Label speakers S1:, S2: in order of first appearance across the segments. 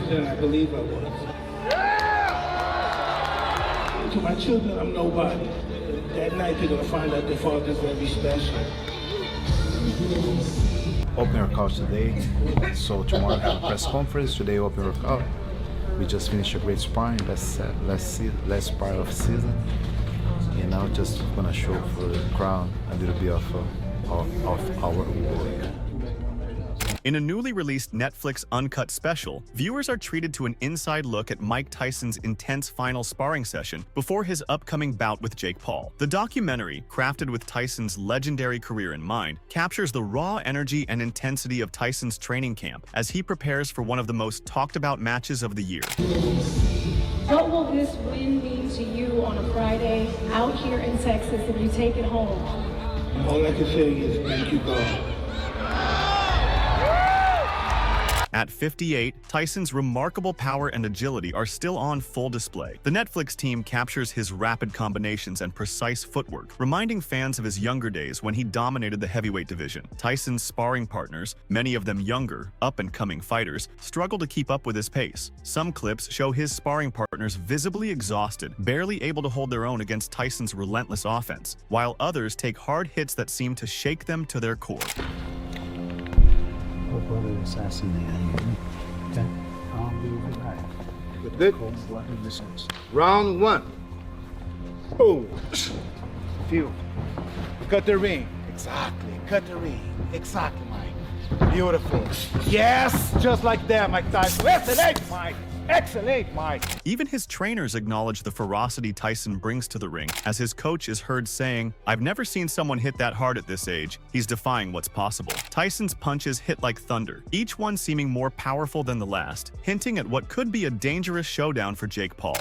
S1: than I believe I was. To my children, I'm nobody. That night, they're going to find out their father's very special.
S2: Open workout today, so tomorrow I have a press conference. Today open workout. We just finished a great sparring. Last spar of season, and now just gonna show for the crowd a little bit of our work.
S3: In a newly released Netflix Uncut special, viewers are treated to an inside look at Mike Tyson's intense final sparring session before his upcoming bout with Jake Paul. The documentary, crafted with Tyson's legendary career in mind, captures the raw energy and intensity of Tyson's training camp as he prepares for one of the most talked-about matches of the year.
S4: What will this win mean to you on a Friday out here in Texas if you take it home?
S1: All I can say is thank you, God.
S3: At 58, Tyson's remarkable power and agility are still on full display. The Netflix team captures his rapid combinations and precise footwork, reminding fans of his younger days when he dominated the heavyweight division. Tyson's sparring partners, many of them younger, up-and-coming fighters, struggle to keep up with his pace. Some clips show his sparring partners visibly exhausted, barely able to hold their own against Tyson's relentless offense, while others take hard hits that seem to shake them to their core.
S2: Brother assassinated. Okay, I'll be right.
S5: Good. Round one. Oh, phew. Cut the ring. Exactly. Cut the ring. Exactly, Mike. Beautiful. Yes, just like that, Mike Tyson. Excellent, Mike. Excellent, Mike.
S3: Even his trainers acknowledge the ferocity Tyson brings to the ring, as his coach is heard saying, "I've never seen someone hit that hard at this age. He's defying what's possible." Tyson's punches hit like thunder, each one seeming more powerful than the last, hinting at what could be a dangerous showdown for Jake Paul.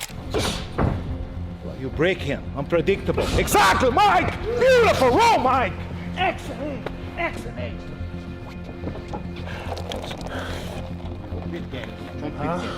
S5: You break him. Unpredictable. Exactly, Mike. Beautiful roll, Mike. Excellent. Excellent. Good game.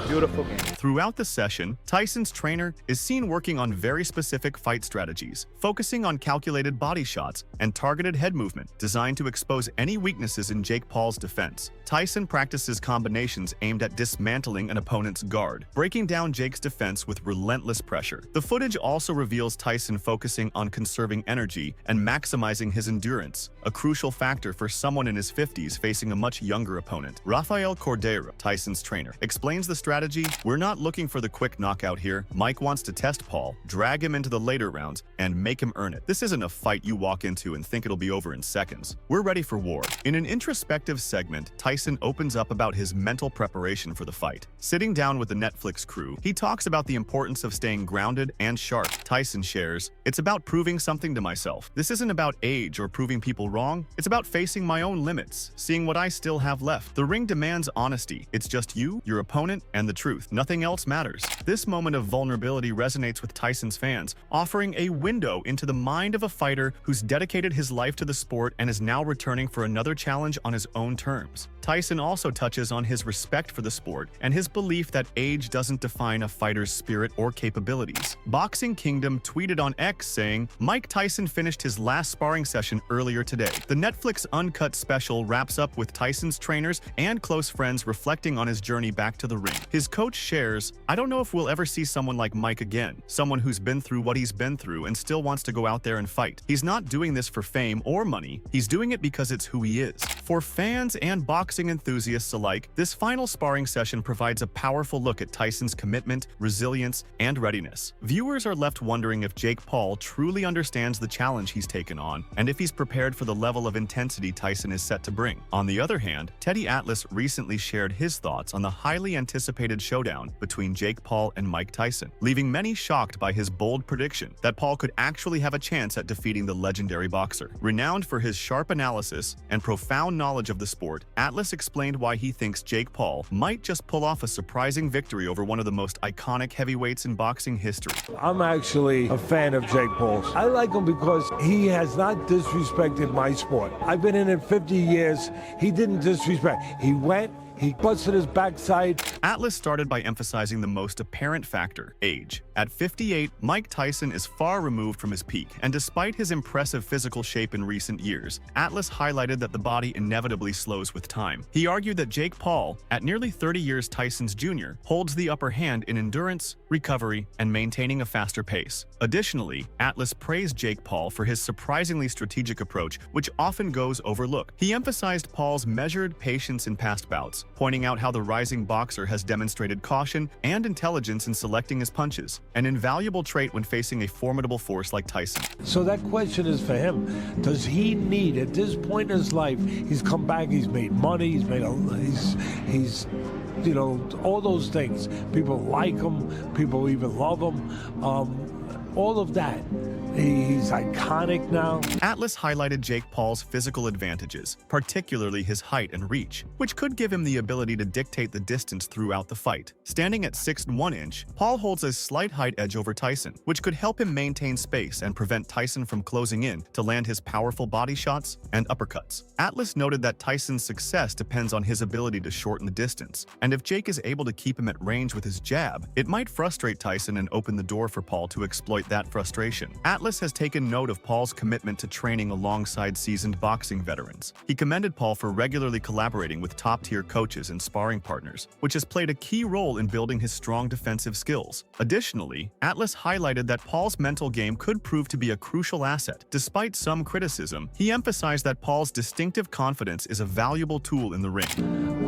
S5: Beautiful game.
S3: Throughout the session, Tyson's trainer is seen working on very specific fight strategies, focusing on calculated body shots and targeted head movement designed to expose any weaknesses in Jake Paul's defense. Tyson practices combinations aimed at dismantling an opponent's guard, breaking down Jake's defense with relentless pressure. The footage also reveals Tyson focusing on conserving energy and maximizing his endurance, a crucial factor for someone in his 50s facing a much younger opponent. Rafael Cordeiro, Tyson's trainer, explains the strategy. "We're not looking for the quick knockout here. Mike wants to test Paul, drag him into the later rounds, and make him earn it. This isn't a fight you walk into and think it'll be over in seconds. We're ready for war." In an introspective segment, Tyson opens up about his mental preparation for the fight. Sitting down with the Netflix crew, he talks about the importance of staying grounded and sharp. Tyson shares, "It's about proving something to myself. This isn't about age or proving people wrong. It's about facing my own limits, seeing what I still have left. The ring demands honesty. It's just you, your opponent, and the truth. Nothing else matters." This moment of vulnerability resonates with Tyson's fans, offering a window into the mind of a fighter who's dedicated his life to the sport and is now returning for another challenge on his own terms. Tyson also touches on his respect for the sport and his belief that age doesn't define a fighter's spirit or capabilities. Boxing Kingdom tweeted on X saying, "Mike Tyson finished his last sparring session earlier today." The Netflix Uncut special wraps up with Tyson's trainers and close friends reflecting on his journey back to the ring. His coach shares, "I don't know if we'll ever see someone like Mike again, someone who's been through what he's been through and still wants to go out there and fight. He's not doing this for fame or money, he's doing it because it's who he is." For fans and boxing enthusiasts alike, this final sparring session provides a powerful look at Tyson's commitment, resilience, and readiness. Viewers are left wondering if Jake Paul truly understands the challenge he's taken on and if he's prepared for the level of intensity Tyson is set to bring. On the other hand, Teddy Atlas recently shared his thoughts on the highly anticipated showdown between Jake Paul and Mike Tyson, leaving many shocked by his bold prediction that Paul could actually have a chance at defeating the legendary boxer. Renowned for his sharp analysis and profound knowledge of the sport, Atlas explained why he thinks Jake Paul might just pull off a surprising victory over one of the most iconic heavyweights in boxing history.
S6: I'm actually a fan of Jake Paul. I like him because he has not disrespected my sport. I've been in it 50 years. He didn't disrespect. He went, He busted his backside.
S3: Atlas started by emphasizing the most apparent factor, age. At 58, Mike Tyson is far removed from his peak, and despite his impressive physical shape in recent years, Atlas highlighted that the body inevitably slows with time. He argued that Jake Paul, at nearly 30 years Tyson's junior, holds the upper hand in endurance, recovery, and maintaining a faster pace. Additionally, Atlas praised Jake Paul for his surprisingly strategic approach, which often goes overlooked. He emphasized Paul's measured patience in past bouts, pointing out how the rising boxer has demonstrated caution and intelligence in selecting his punches, an invaluable trait when facing a formidable force like Tyson.
S6: So that question is for him. Does he need, at this point in his life, he's come back, he's made money, he's you know, all those things. People like him, people even love him, all of that. He's iconic now.
S3: Atlas highlighted Jake Paul's physical advantages, particularly his height and reach, which could give him the ability to dictate the distance throughout the fight. Standing at 6'1", Paul holds a slight height edge over Tyson, which could help him maintain space and prevent Tyson from closing in to land his powerful body shots and uppercuts. Atlas noted that Tyson's success depends on his ability to shorten the distance, and if Jake is able to keep him at range with his jab, it might frustrate Tyson and open the door for Paul to exploit that frustration. Atlas has taken note of Paul's commitment to training alongside seasoned boxing veterans. He commended Paul for regularly collaborating with top-tier coaches and sparring partners, which has played a key role in building his strong defensive skills. Additionally, Atlas highlighted that Paul's mental game could prove to be a crucial asset. Despite some criticism, he emphasized that Paul's distinctive confidence is a valuable tool in the ring.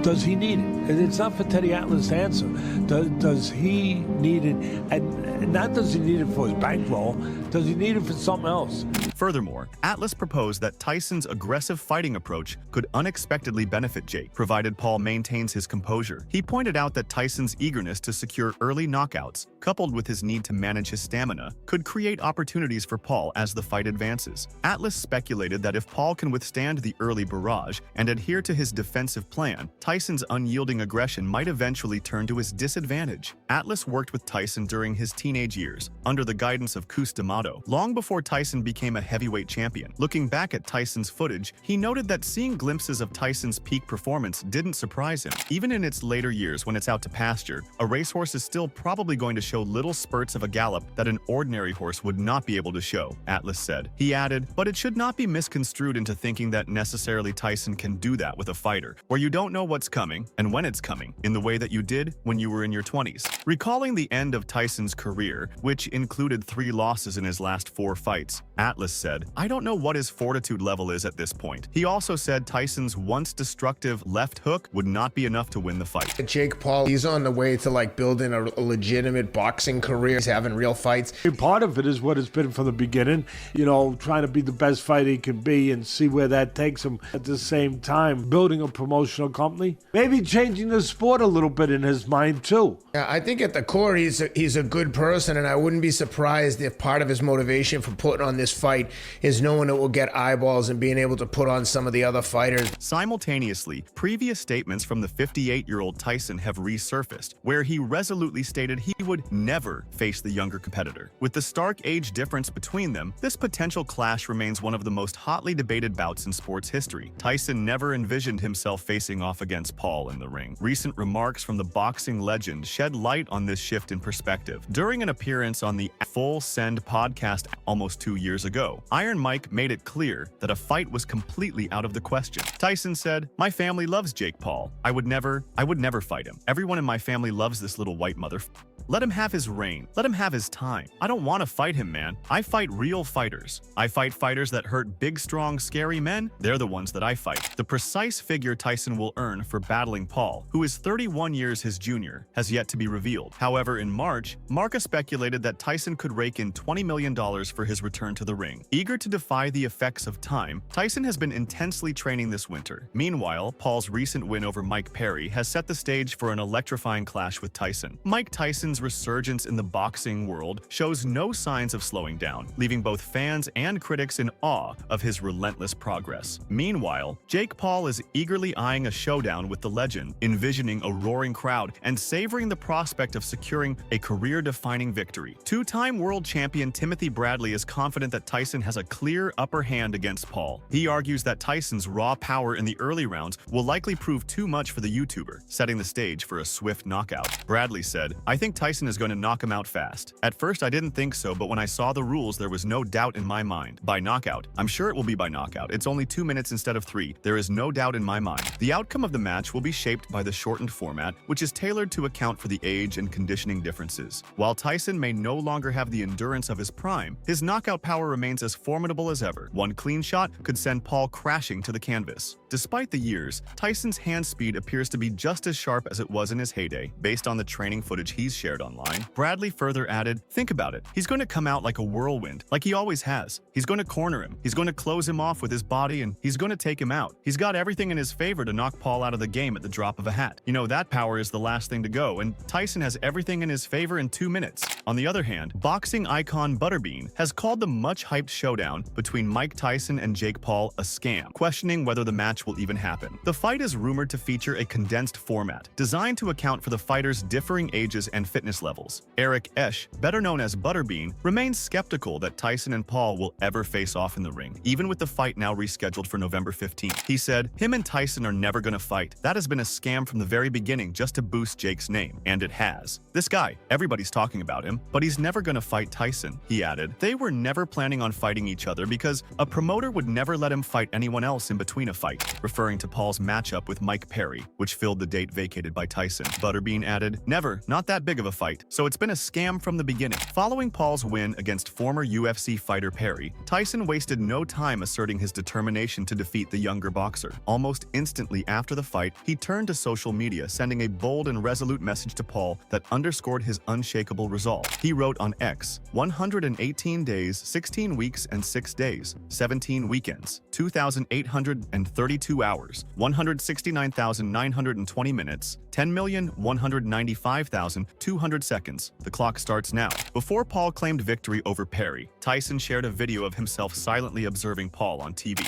S6: Does he need it? And it's not for Teddy Atlas to answer. Does he need it? And not does he need it for his bankroll. Does he need it for something else?
S3: Furthermore, Atlas proposed that Tyson's aggressive fighting approach could unexpectedly benefit Jake, provided Paul maintains his composure. He pointed out that Tyson's eagerness to secure early knockouts, coupled with his need to manage his stamina, could create opportunities for Paul as the fight advances. Atlas speculated that if Paul can withstand the early barrage and adhere to his defensive plan, Tyson's unyielding aggression might eventually turn to his disadvantage. Atlas worked with Tyson during his teenage years, under the guidance of Cus D'Amato, long before Tyson became a heavyweight champion. Looking back at Tyson's footage, he noted that seeing glimpses of Tyson's peak performance didn't surprise him. Even in its later years when it's out to pasture, a racehorse is still probably going to show little spurts of a gallop that an ordinary horse would not be able to show, Atlas said. He added, but it should not be misconstrued into thinking that necessarily Tyson can do that with a fighter, where you don't know what's coming and when it's coming, in the way that you did when you were in your 20s. Recalling the end of Tyson's career, which included 3 losses in his last 4 fights, Atlas said, I don't know what his fortitude level is at this point. He also said Tyson's once destructive left hook would not be enough to win the fight.
S7: Jake Paul, he's on the way to like building a legitimate boxing career. He's having real fights.
S6: Part of it is what it's been from the beginning, you know, trying to be the best fighter he can be and see where that takes him. At the same time, building a promotional company, maybe changing the sport a little bit in his mind too.
S7: Yeah, I think at the core he's a good person, and I wouldn't be surprised if part of his motivation for putting on this fight is knowing it will get eyeballs and being able to put on some of the other fighters.
S3: Simultaneously, previous statements from the 58-year-old Tyson have resurfaced, where he resolutely stated he would never face the younger competitor. With the stark age difference between them, this potential clash remains one of the most hotly debated bouts in sports history. Tyson never envisioned himself facing off against Paul in the ring. Recent remarks from the boxing legend shed light on this shift in perspective. During an appearance on the Full Send podcast almost 2 years ago, Iron Mike made it clear that a fight was completely out of the question. Tyson said, my family loves Jake Paul. I would never fight him. Everyone in my family loves this little white mother. Let him have his reign. Let him have his time. I don't want to fight him, man. I fight real fighters. I fight fighters that hurt big, strong, scary men. They're the ones that I fight. The precise figure Tyson will earn for battling Paul, who is 31 years his junior, has yet to be revealed. However, in March, Marca speculated that Tyson could rake in $20 million for his return to the ring. Eager to defy the effects of time, Tyson has been intensely training this winter. Meanwhile, Paul's recent win over Mike Perry has set the stage for an electrifying clash with Tyson. Mike Tyson Tyson's resurgence in the boxing world shows no signs of slowing down, leaving both fans and critics in awe of his relentless progress. Meanwhile, Jake Paul is eagerly eyeing a showdown with the legend, envisioning a roaring crowd and savoring the prospect of securing a career-defining victory. Two-time world champion Timothy Bradley is confident that Tyson has a clear upper hand against Paul. He argues that Tyson's raw power in the early rounds will likely prove too much for the YouTuber, setting the stage for a swift knockout. Bradley said, "I think Tyson is going to knock him out fast. At first I didn't think so, but when I saw the rules there was no doubt in my mind. By knockout. I'm sure it will be by knockout. It's only 2 minutes instead of 3. There is no doubt in my mind." The outcome of the match will be shaped by the shortened format, which is tailored to account for the age and conditioning differences. While Tyson may no longer have the endurance of his prime, his knockout power remains as formidable as ever. One clean shot could send Paul crashing to the canvas. Despite the years, Tyson's hand speed appears to be just as sharp as it was in his heyday, based on the training footage he's shared online. Bradley further added, "Think about it. He's going to come out like a whirlwind, like he always has. He's going to corner him, he's going to close him off with his body, and he's going to take him out. He's got everything in his favor to knock Paul out of the game at the drop of a hat. You know, that power is the last thing to go, and Tyson has everything in his favor in 2 minutes." On the other hand, boxing icon Butterbean has called the much-hyped showdown between Mike Tyson and Jake Paul a scam, questioning whether the match will even happen. The fight is rumored to feature a condensed format, designed to account for the fighters' differing ages and fitness levels. Eric Esch, better known as Butterbean, remains skeptical that Tyson and Paul will ever face off in the ring, even with the fight now rescheduled for November 15th. He said, "Him and Tyson are never gonna fight. That has been a scam from the very beginning just to boost Jake's name, and it has. This guy, everybody's talking about him, but he's never gonna fight Tyson." He added, "They were never planning on fighting each other because a promoter would never let him fight anyone else in between a fight," referring to Paul's matchup with Mike Perry, which filled the date vacated by Tyson. Butterbean added, "Never, not that big of a fight, so it's been a scam from the beginning." Following Paul's win against former UFC fighter Perry, Tyson wasted no time asserting his determination to defeat the younger boxer. Almost instantly after the fight, he turned to social media, sending a bold and resolute message to Paul that underscored his unshakable resolve. He wrote on X, "118 days, 16 weeks and 6 days, 17 weekends, 2,832 hours, 169,920 minutes, 10,195,200 seconds. The clock starts now." Before Paul claimed victory over Perry, Tyson shared a video of himself silently observing Paul on TV.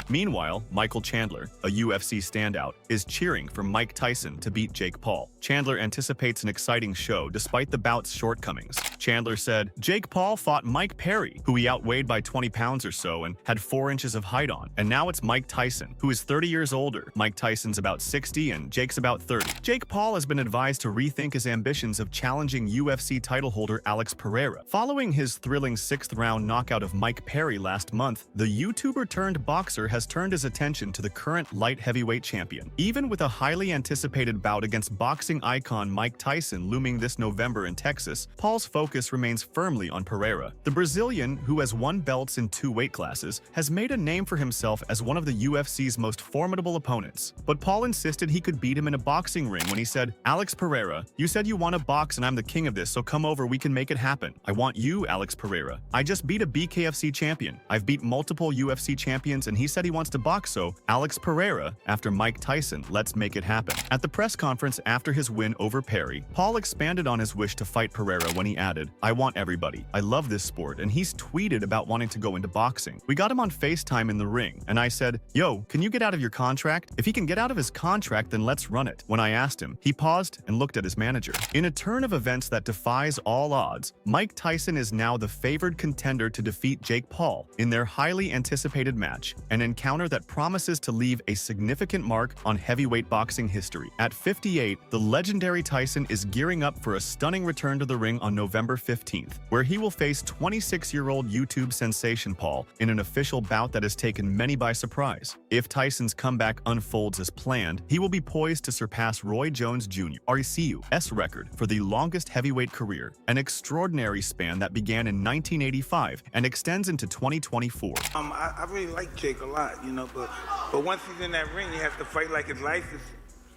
S3: Meanwhile, Michael Chandler, a UFC standout, is cheering for Mike Tyson to beat Jake Paul. Chandler anticipates an exciting show despite the bout's shortcomings. Chandler said, "Jake Paul fought Mike Perry, who he outweighed by 20 pounds or so and had 4 inches of height on. And now it's Mike Tyson, who is 30 years older. Mike Tyson's about 60 and Jake's about 30. Jake Paul has been advised to rethink his ambitions of challenging UFC title holder Alex Pereira. Following his thrilling 6th-round knockout of Mike Perry last month, the YouTuber-turned-boxer has turned his attention to the current light heavyweight champion. Even with a highly anticipated bout against boxing icon Mike Tyson looming this November in Texas, Paul's focus remains firmly on Pereira. The Brazilian, who has won belts in 2 weight classes, has made a name for himself as one of the UFC's most formidable opponents. But Paul insisted he could beat him in a boxing ring when he said, "Alex Pereira, you said you want to box and I'm the king of this, so come over, we can make it happen. I want you, Alex Pereira. I just beat a BKFC champion. I've beat multiple UFC champions and he said he wants to box, so Alex Pereira, after Mike Tyson, let's make it happen." At the press conference after his win over Perry, Paul expanded on his wish to fight Pereira when he added, "I want everybody. I love this sport," and he's tweeted about wanting to go into boxing. "We got him on FaceTime in the ring, and I said, 'Yo, can you get out of your contract? If he can get out of his contract, then let's run it.' When I asked him, he paused and looked at his manager." In a turn of events that defies all odds, Mike Tyson is now the favored contender to defeat Jake Paul in their highly anticipated match, an encounter that promises to leave a significant mark on heavyweight boxing history. At 58, the legendary Tyson is gearing up for a stunning return to the ring on November 15th, where he will face 26-year-old YouTube sensation Paul in an official bout that has taken many by surprise. If Tyson's comeback unfolds as planned, he will be poised to surpass Roy Jones Jr. RCU's record for the longest heavyweight career, an extraordinary span that began in 1985 and extends into 2024.
S8: I really like Jake a lot, you know, but once he's in that ring, he has to fight like his life is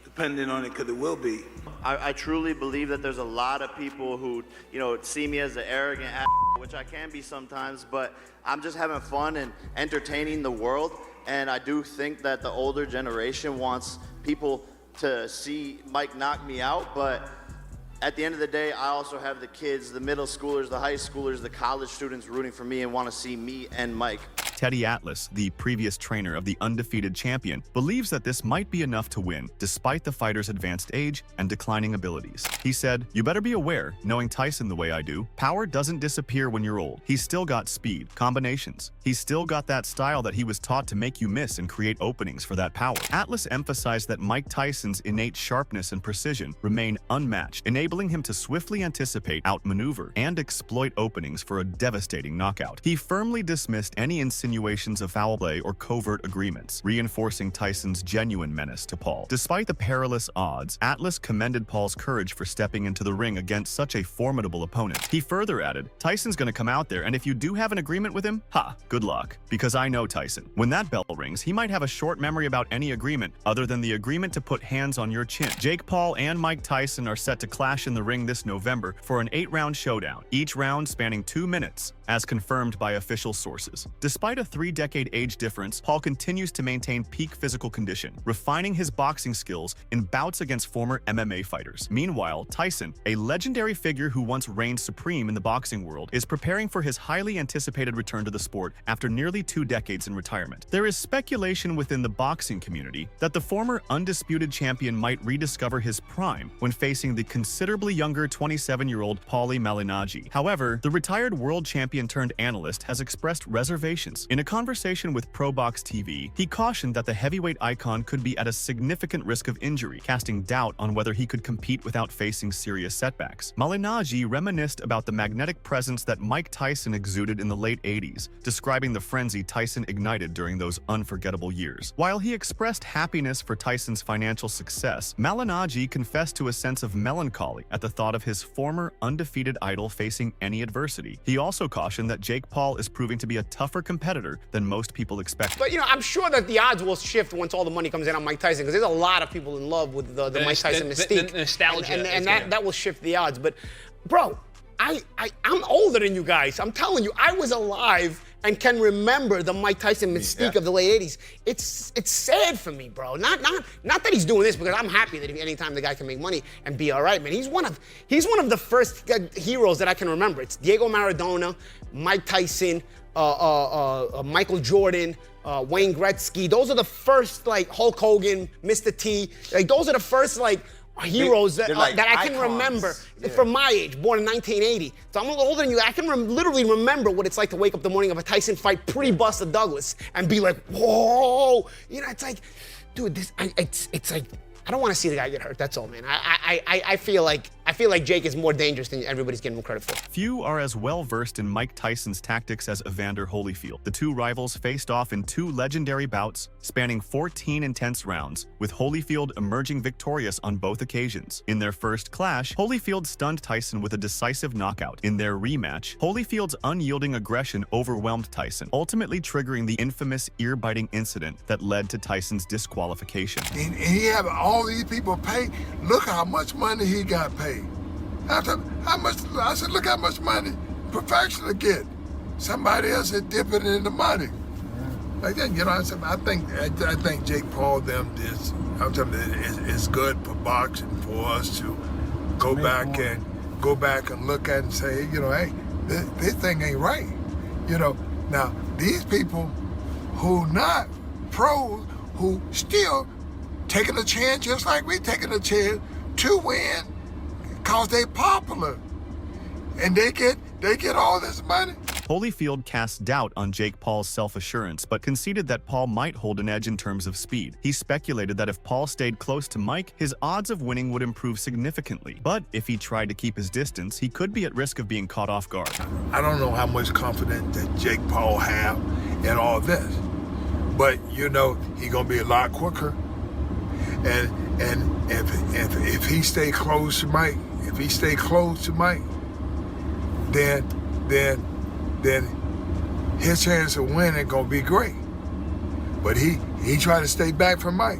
S8: dependent on it, because it will be.
S9: I truly believe that there's a lot of people who, see me as an arrogant which I can be sometimes, but I'm just having fun and entertaining the world. And I do think that the older generation wants people to see Mike knock me out, but at the end of the day, I also have the kids, the middle schoolers, the high schoolers, the college students rooting for me and want to see me and Mike.
S3: Teddy Atlas, the previous trainer of the undefeated champion, believes that this might be enough to win, despite the fighter's advanced age and declining abilities. He said, "You better be aware, knowing Tyson the way I do, power doesn't disappear when you're old. He's still got speed, combinations. He's still got that style that he was taught to make you miss and create openings for that power." Atlas emphasized that Mike Tyson's innate sharpness and precision remain unmatched, enabling him to swiftly anticipate, outmaneuver, and exploit openings for a devastating knockout. He firmly dismissed any insinuations of foul play or covert agreements, reinforcing Tyson's genuine menace to Paul. Despite the perilous odds, Atlas commended Paul's courage for stepping into the ring against such a formidable opponent. He further added, "Tyson's gonna come out there, and if you do have an agreement with him, good luck. Because I know Tyson. When that bell rings, he might have a short memory about any agreement other than the agreement to put hands on your chin." Jake Paul and Mike Tyson are set to clash in the ring this November for an 8-round showdown, each round spanning 2 minutes, as confirmed by official sources. Despite a 3-decade age difference, Paul continues to maintain peak physical condition, refining his boxing skills in bouts against former MMA fighters. Meanwhile, Tyson, a legendary figure who once reigned supreme in the boxing world, is preparing for his highly anticipated return to the sport after nearly 2 decades in retirement. There is speculation within the boxing community that the former undisputed champion might rediscover his prime when facing the considerably younger 27-year-old Paulie Malignaggi. However, the retired world champion turned analyst has expressed reservations. In a conversation with ProBox TV, he cautioned that the heavyweight icon could be at a significant risk of injury, casting doubt on whether he could compete without facing serious setbacks. Malignaggi reminisced about the magnetic presence that Mike Tyson exuded in the late 80s, describing the frenzy Tyson ignited during those unforgettable years. While he expressed happiness for Tyson's financial success, Malignaggi confessed to a sense of melancholy at the thought of his former undefeated idol facing any adversity. He also cautioned that Jake Paul is proving to be a tougher competitor than most people expect.
S10: But, I'm sure that the odds will shift once all the money comes in on Mike Tyson, because there's a lot of people in love with the Mike Tyson mystique.
S11: The nostalgia.
S10: And that will shift the odds. But, bro, I'm older than you guys. I'm telling you, I was alive and can remember the Mike Tyson mystique of the late 80s. It's sad for me, bro. Not that he's doing this, because I'm happy that anytime the guy can make money and be all right, man. He's one of the first heroes that I can remember. It's Diego Maradona, Mike Tyson, Michael Jordan, Wayne Gretzky. Those are the first, Hulk Hogan, Mr. T. Those are the first, heroes that I can remember from my age, born in 1980. So I'm a little older than you. I can literally remember what it's like to wake up the morning of a Tyson fight pre-Buster Douglas and be like, whoa. It's like, dude, it's like, I don't want to see the guy get hurt. That's all, man. I feel like Jake is more dangerous than everybody's giving him credit for.
S3: Few are as well versed in Mike Tyson's tactics as Evander Holyfield. The two rivals faced off in 2 legendary bouts spanning 14 intense rounds, with Holyfield emerging victorious on both occasions. In their first clash, Holyfield stunned Tyson with a decisive knockout. In their rematch, Holyfield's unyielding aggression overwhelmed Tyson, ultimately triggering the infamous ear-biting incident that led to Tyson's disqualification.
S12: And he had all these people pay. Look how much money he got paid. I said, look how much money professional get. Somebody else is dipping in the money. Like that, I think Jake Paul is good for boxing, for us to go back and look at and say, hey, this thing ain't right. Now these people who not pros, who still taking a chance just like we taking a chance to win, cause they popular and they get all this money.
S3: Holyfield cast doubt on Jake Paul's self-assurance, but conceded that Paul might hold an edge in terms of speed. He speculated that if Paul stayed close to Mike, his odds of winning would improve significantly. But if he tried to keep his distance, he could be at risk of being caught off guard.
S12: I don't know how much confidence that Jake Paul have in all this, but he gonna be a lot quicker. And if he stay close to Mike, then his chance of winning gonna be great. But he tried to stay back from Mike.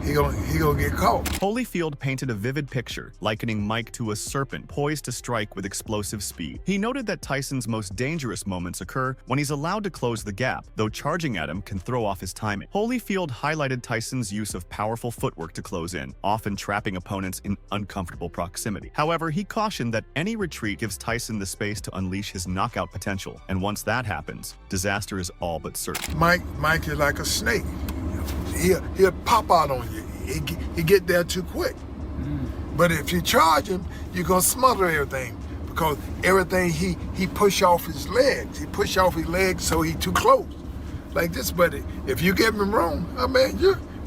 S12: he gonna get caught.
S3: Holyfield painted a vivid picture, likening Mike to a serpent poised to strike with explosive speed. He noted that Tyson's most dangerous moments occur when he's allowed to close the gap, though charging at him can throw off his timing. Holyfield highlighted Tyson's use of powerful footwork to close in, often trapping opponents in uncomfortable proximity. However, he cautioned that any retreat gives Tyson the space to unleash his knockout potential, and once that happens, disaster is all but certain.
S12: Mike is like a snake. He'll pop out on you. He get there too quick. But if you charge him, you're gonna smother everything, because everything he push off his legs. He push off his legs so he too close. Like this, but if you give him room, I mean,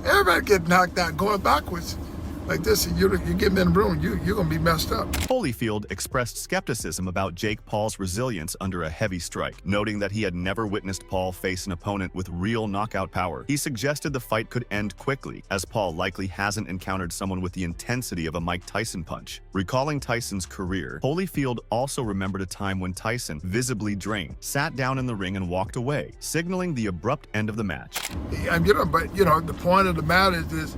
S12: everybody get knocked out going backwards. Like this, you get him in the room, you're gonna be messed up.
S3: Holyfield expressed skepticism about Jake Paul's resilience under a heavy strike, noting that he had never witnessed Paul face an opponent with real knockout power. He suggested the fight could end quickly, as Paul likely hasn't encountered someone with the intensity of a Mike Tyson punch. Recalling Tyson's career, Holyfield also remembered a time when Tyson, visibly drained, sat down in the ring and walked away, signaling the abrupt end of the match.
S12: But the point of the matter is this.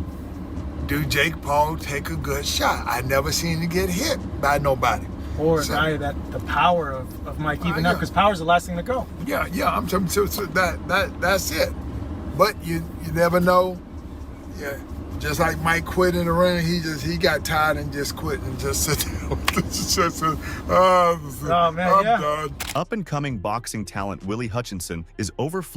S12: Do Jake Paul take a good shot? I never seen him get hit by nobody.
S11: Or a guy that the power of Mike even up, because power's the last thing to go.
S12: Yeah, I'm saying so that's it. But you never know. Yeah, just like Mike quit in the ring, he got tired and just quit and just sit down.
S11: Oh man,
S12: I'm done.
S3: Up-and-coming boxing talent Willie Hutchinson is overflowing